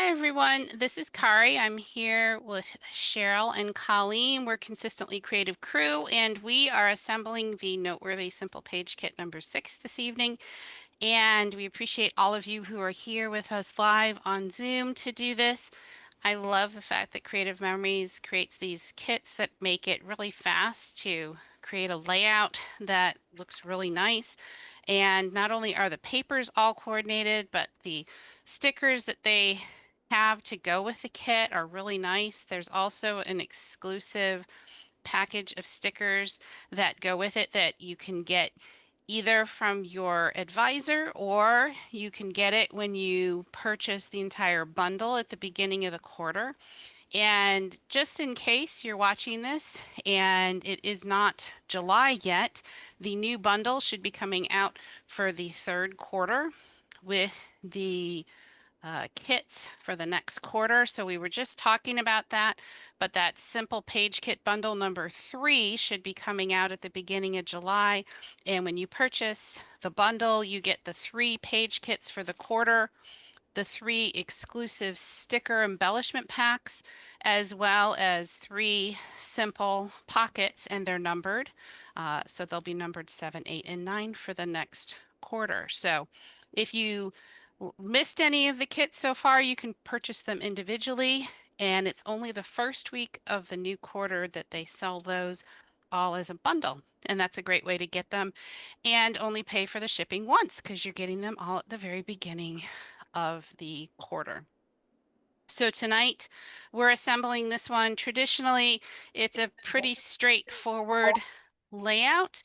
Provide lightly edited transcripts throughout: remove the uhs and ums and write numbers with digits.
Hi everyone, this is Kari. I'm here with Cheryl and Colleen. We're Consistently Creative Crew, and we are assembling the Noteworthy Simple Page Kit number 6 this evening. And we appreciate all of you who are here with us live on Zoom to do this. I love the fact that Creative Memories creates these kits that make it really fast to create a layout that looks really nice. And not only are the papers all coordinated, but the stickers that they have to go with the kit are really nice. There's also an exclusive package of stickers that go with it that you can get either from your advisor or you can get it when you purchase the entire bundle at the beginning of the quarter. And just in case you're watching this and it is not July yet, the new bundle should be coming out for the third quarter with the kits for the next quarter. So we were just talking about that, but that simple page kit bundle number 3 should be coming out at the beginning of July. And when you purchase the bundle, you get the 3 page kits for the quarter, the 3 exclusive sticker embellishment packs, as well as 3 simple pockets, and they're numbered. So they'll be numbered 7, 8, and 9 for the next quarter. So if you missed any of the kits so far, you can purchase them individually, and it's only the first week of the new quarter that they sell those all as a bundle. And that's a great way to get them and only pay for the shipping once because you're getting them all at the very beginning of the quarter. So tonight we're assembling this one. Traditionally, it's a pretty straightforward layout.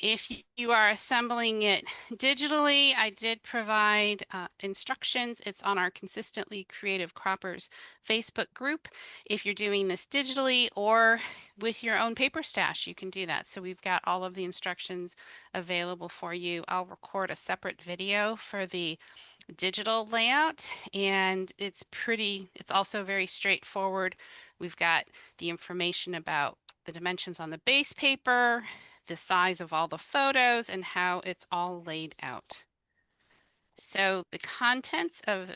If you are assembling it digitally, I did provide instructions. It's on our Consistently Creative Croppers Facebook group. If you're doing this digitally or with your own paper stash, you can do that. So we've got all of the instructions available for you. I'll record a separate video for the digital layout, and it's also very straightforward. We've got the information about the dimensions on the base paper, the size of all the photos, and how it's all laid out. So the contents of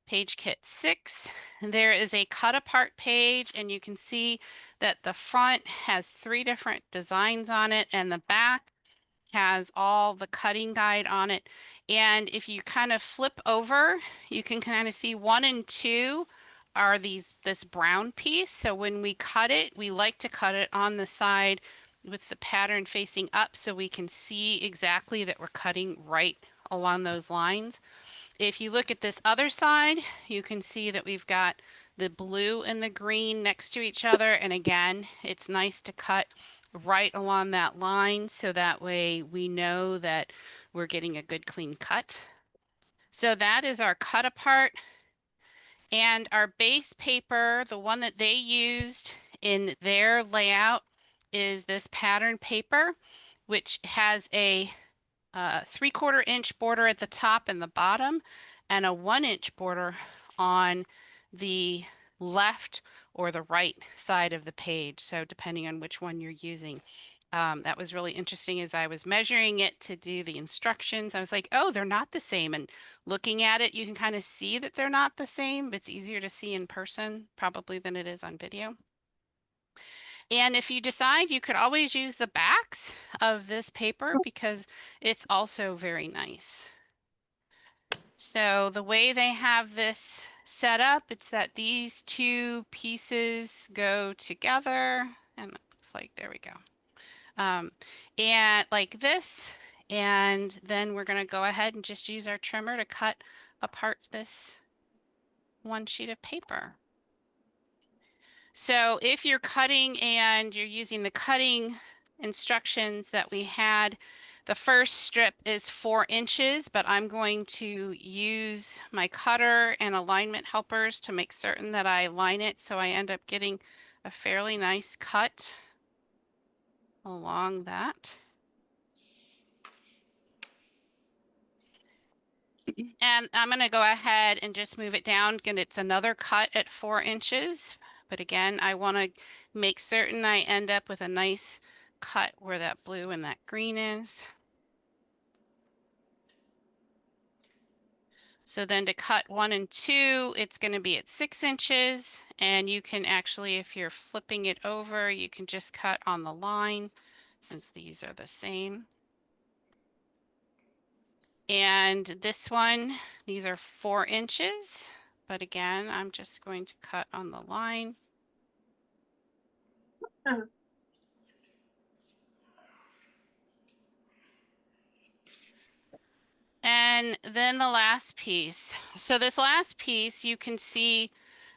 Page Kit 6, there is a cut apart page, and you can see that the front has 3 different designs on it, and the back has all the cutting guide on it. And if you kind of flip over, you can kind of see 1 and 2 are this brown piece. So when we cut it, we like to cut it on the side with the pattern facing up so we can see exactly that we're cutting right along those lines. If you look at this other side, you can see that we've got the blue and the green next to each other. And again, it's nice to cut right along that line so that way we know that we're getting a good clean cut. So that is our cut apart. And our base paper, the one that they used in their layout, is this pattern paper, which has a 3/4 inch border at the top and the bottom, and a 1 inch border on the left or the right side of the page. So depending on which one you're using. That was really interesting as I was measuring it to do the instructions. I was like, oh, they're not the same. And looking at it, you can kind of see that they're not the same, but it's easier to see in person probably than it is on video. And if you decide, you could always use the backs of this paper because it's also very nice. So the way they have this set up, it's that these 2 pieces go together, and it looks like, there we go. And like this, and then we're going to go ahead and just use our trimmer to cut apart this 1 sheet of paper. So if you're cutting and you're using the cutting instructions that we had, the first strip is 4 inches, but I'm going to use my cutter and alignment helpers to make certain that I line it so I end up getting a fairly nice cut along that. And I'm going to go ahead and just move it down. Again, it's another cut at 4 inches. But again, I want to make certain I end up with a nice cut where that blue and that green is. So then to cut 1 and 2, it's going to be at 6 inches. And you can actually, if you're flipping it over, you can just cut on the line since these are the same. And this one, these are 4 inches. But again, I'm just going to cut on the line. And then the last piece. So this last piece, you can see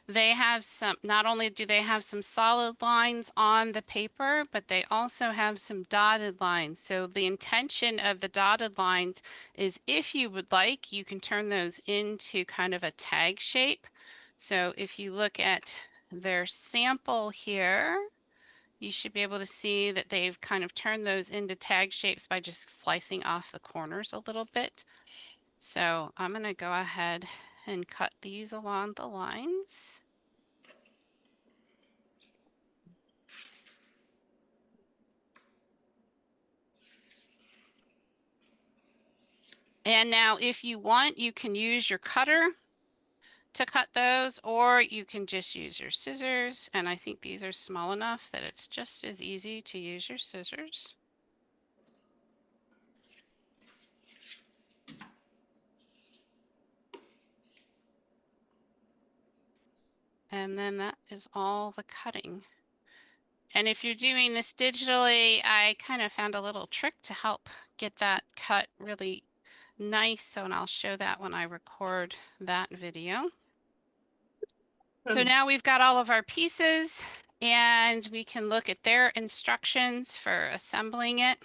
they have some, not only do they have some solid lines on the paper, but they also have some dotted lines. So the intention of the dotted lines is if you would like, you can turn those into kind of a tag shape. So if you look at their sample here, you should be able to see that they've kind of turned those into tag shapes by just slicing off the corners a little bit. So I'm going to go ahead and cut these along the lines. And now if you want, you can use your cutter to cut those, or you can just use your scissors. And I think these are small enough that it's just as easy to use your scissors. And then that is all the cutting. And if you're doing this digitally, I kind of found a little trick to help get that cut really nice. So, and I'll show that when I record that video. So now we've got all of our pieces and we can look at their instructions for assembling it.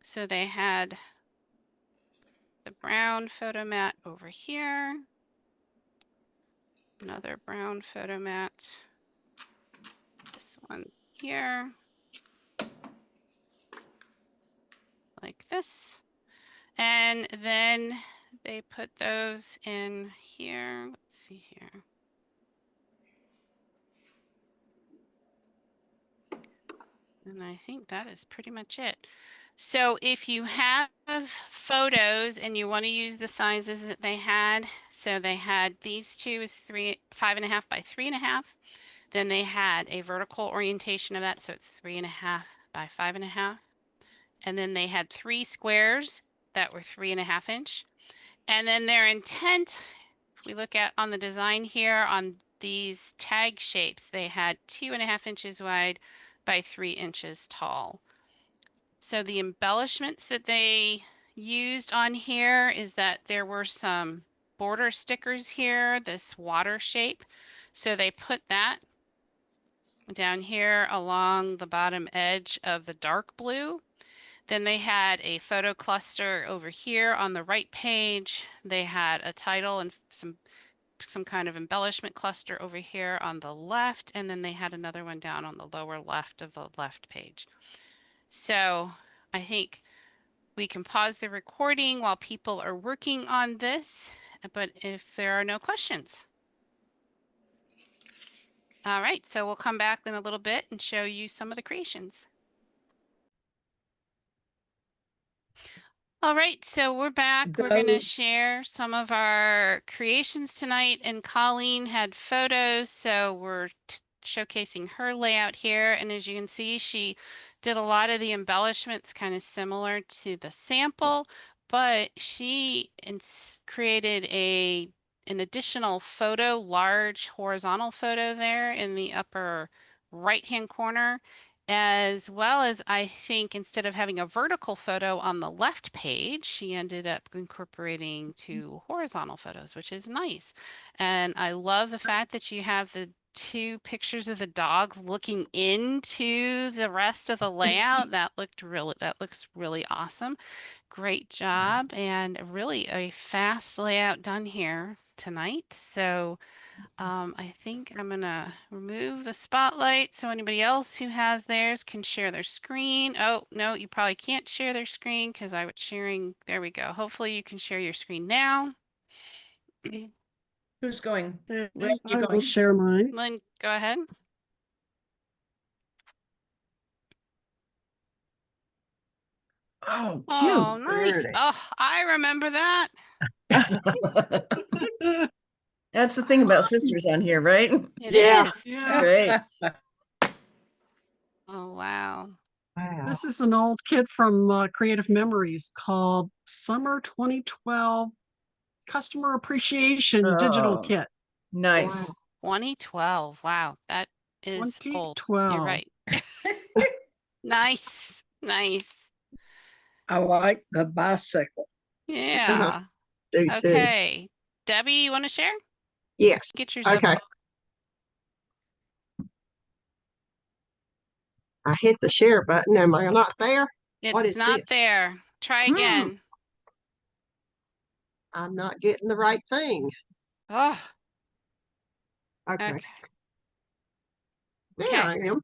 So they had the brown photo mat over here, another brown photo mat, this one here, like this. And then they put those in here. Let's see here. And I think that is pretty much it. So if you have photos and you want to use the sizes that they had, so they had these two is 5.5 by 3.5. Then they had a vertical orientation of that, so it's 3.5 by 5.5. And then they had 3 squares that were 3.5 inch. And then their intent, if we look at on the design here on these tag shapes, they had 2.5 inches wide by 3 inches tall. So the embellishments that they used on here is that there were some border stickers here, this water shape. So they put that down here along the bottom edge of the dark blue. Then they had a photo cluster over here on the right page. They had a title and some kind of embellishment cluster over here on the left, and then they had another one down on the lower left of the left page. So I think we can pause the recording while people are working on this, but if there are no questions. All right, so we'll come back in a little bit and show you some of the creations. All right, so we're back. We're going to share some of our creations tonight, and Colleen had photos, so we're showcasing her layout here. And as you can see, she did a lot of the embellishments kind of similar to the sample, but she created an additional photo, large horizontal photo there in the upper right-hand corner. As well as I think instead of having a vertical photo on the left page, she ended up incorporating 2 horizontal photos, which is nice. And I love the fact that you have the 2 pictures of the dogs looking into the rest of the layout. That looks really awesome. Great job, and really a fast layout done here tonight. So I think I'm gonna remove the spotlight so anybody else who has theirs can share their screen. Oh, no, you probably can't share their screen because I was sharing. There we go. Hopefully you can share your screen now. Who's going? Lynn, I will share mine. Lynn, go ahead. Oh, Oh, cute. nice. Oh, I remember that. That's the thing about sisters on here, right? It Yeah. is. Yeah. Great. Oh, wow. Wow. This is an old kit from Creative Memories called Summer 2012 Customer Appreciation Digital Oh, Kit. nice. 2012. Wow, that is old. You're 2012. right. Nice. Nice. I like the bicycle. Yeah. Do too. Okay. Debbie, you want to share? Yes. Get yours up. Okay. I hit the share button. Am I not there? What It's is not this? there. Try again. I'm not getting the right thing. Oh, Okay. okay. There I am.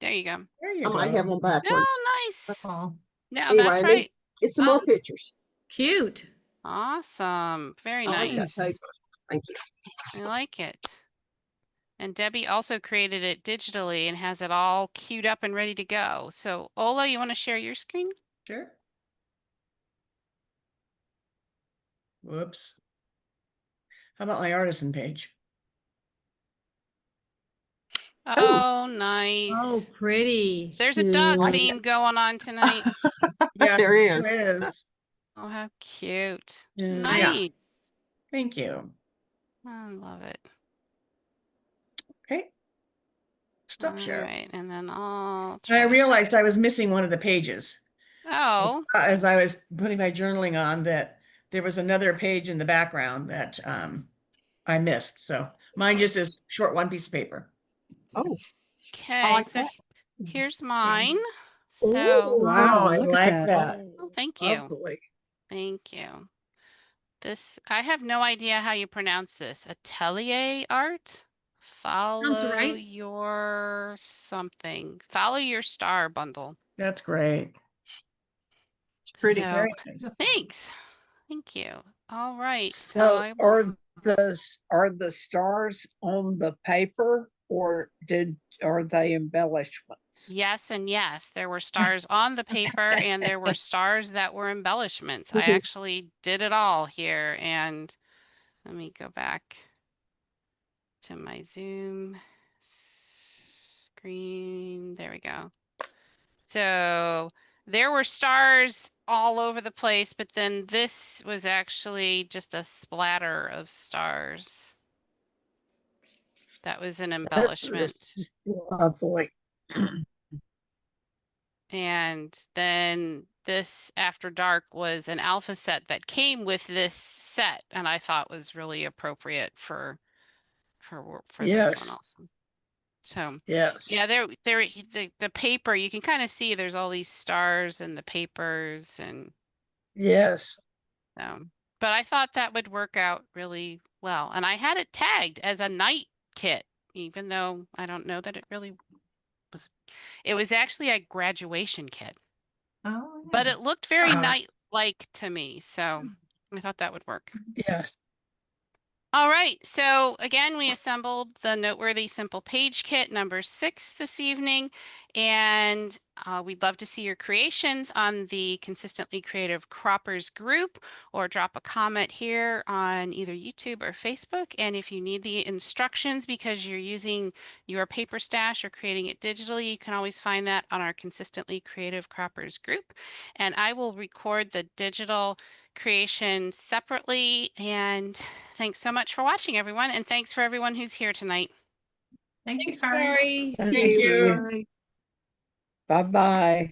There you go. There you I might have go. them backwards. Oh, nice. Oh, No, Anyway, that's I right. need it's some more pictures. cute. Awesome. Very I like that nice. paper. Thank you. I like it. And Debbie also created it digitally and has it all queued up and ready to go. So Ola, you want to share your screen? Sure. Whoops. How about my artisan page? Oh, nice. Oh, pretty. There's a duck Cute. theme going on tonight. Yes, There is. there is. Oh, how cute. Yeah. Nice. Thank you. I love it. Okay. Stop All share. right, and then I'll And try I to realized I was missing one of the pages. Oh, As I was putting my journaling on, that there was another page in the background that I missed. So mine just is short one piece of paper. Oh, okay. like So that. here's mine. Ooh, So, Wow, I look at like that. that. oh, thank you. Lovely. Thank you. I have no idea how you pronounce this. Atelier art? Follow right. your something. Follow your star bundle. That's great. It's pretty. So, Very nice. thanks. Thank you. All right. So So I will. are the stars on the paper, or are they embellishments? Yes and yes. There were stars on the paper and there were stars that were embellishments. I Mhm. actually did it all here. And let me go back to my Zoom screen. There we go. So there were stars all over the place, but then this was actually just a splatter of stars. That was an embellishment. That is lovely. And then this After Dark was an alpha set that came with this set, and I thought was really appropriate for this one also. So Yes. yeah, the paper, you can kind of see there's all these stars in the papers, and Yes. but I thought that would work out really well. And I had it tagged as a night kit, even though I don't know that it really was. It was actually a graduation kit. Oh, But it looked very Uh-huh. night-like to me, so I thought that would work. Yes. All right, so again, we assembled the Noteworthy Simple Page Kit number 6 this evening, and we'd love to see your creations on the Consistently Creative Croppers group, or drop a comment here on either YouTube or Facebook. And if you need the instructions because you're using your paper stash or creating it digitally, you can always find that on our Consistently Creative Croppers group. And I will record the digital creation separately. And thanks so much for watching, everyone. And thanks for everyone who's here tonight. thank you, Thanks, Kari. Kari. Thank Thank you. you. Bye-bye.